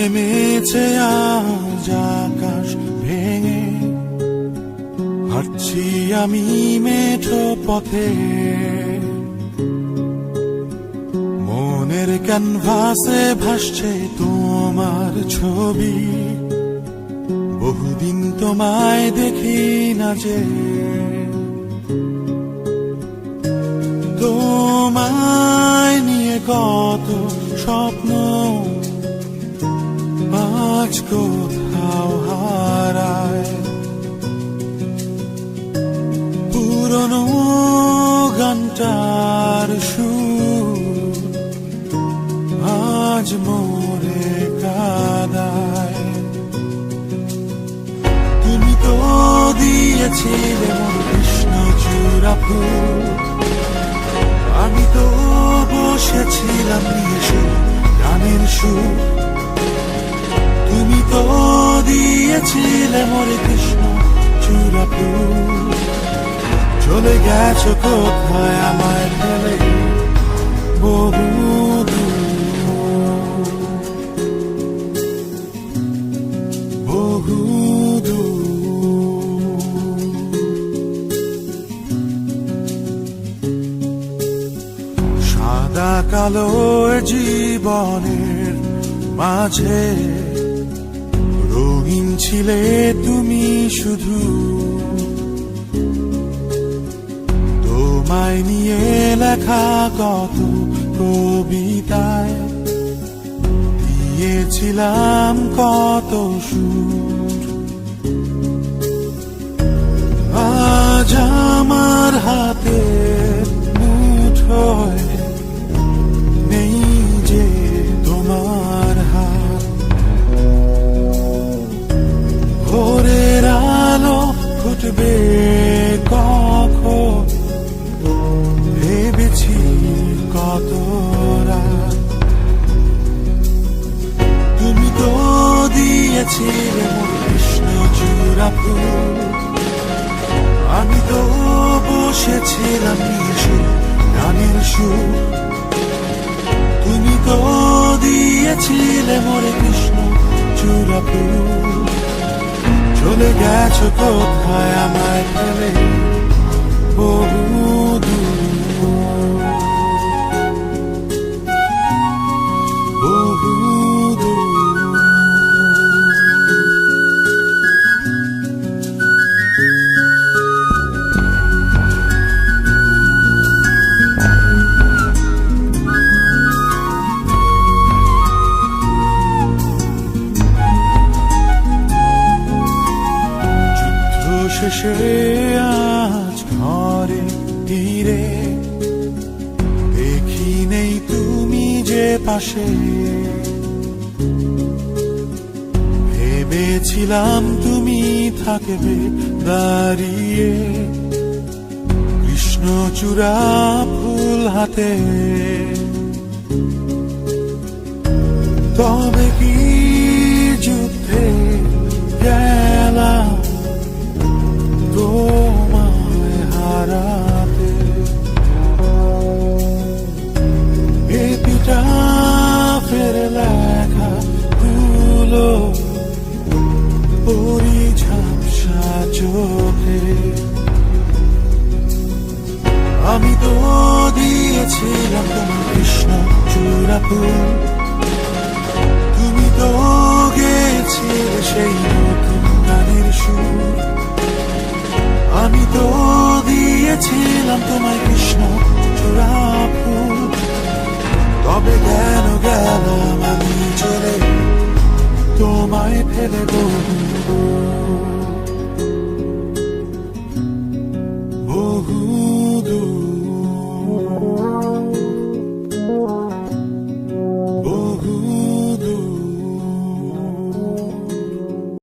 নেমেছে আজ আকাশ ভেঙে, হাঁটছি আমি মেঠো পথে, মনের ক্যানভাসে ভাসছে তোমার ছবি। বহুদিন তোমায় দেখি না যে, তোমায় নিয়ে কত স্বপ্ন আজ কোথাও হারায়। পুরনো গানটার সুর আজ মোরে কাদায়। তুমি তো দিয়েছিলে মোর কৃষ্ণচূড়া ফুল, আমি তো বসেছিলাম নিয়ে সে গানের সুর। তুমি তো দিয়েছিলে মোরে কৃষ্ণচূড়া ফুল, চলে গেছো কোথায় আমায় ফেলে বহু দূর, বহু দূর। সাদা কালো জীবনের মাঝে রঙিন ছিলে তুমি শুধু, তোমায় নিয়ে লেখা কত কবিতায় দিয়েছিলাম কত সুর। আজ আমার হাতে মুঠোয় নেই যে তোমার হাত, ভোরের আলো ফুটবে কখন ভেবেছি কত রাত। তুমি তো দিয়েছিলে মোর কৃষ্ণচূড়া ফুল, আমি তো বসেছিলাম নিয়ে সে গানের সুর। তুমি তো দিয়েছিলে মোরে কৃষ্ণচূড়া ফুল, চলে গেছো কোথায় আমায় ফেলে বহু দূর, বহু দূর। শেষে আজ ঘরে ফিরে দেখি নেই তুমি যে পাশে, ভেবেছিলাম তুমি থাকবে দাঁড়িয়ে কৃষ্ণচূড়া ফুল হাতে। তবে কি যুদ্ধে গেলাম তোমায় হারাতে, এপিটাফের লেখা গুলো ওই ঝাপসা চোখে। আমি তো দিয়েছিলাম তোমার কৃষ্ণচূড়া ফুল, তুমি তো গেছিলে সেই নতুন গানের সুর। আমি তো দিয়েছিলাম তোমায় কৃষ্ণচূড়া ফুল, তবে কেন গেলাম আমি চলে তোমায় ফেলে বহু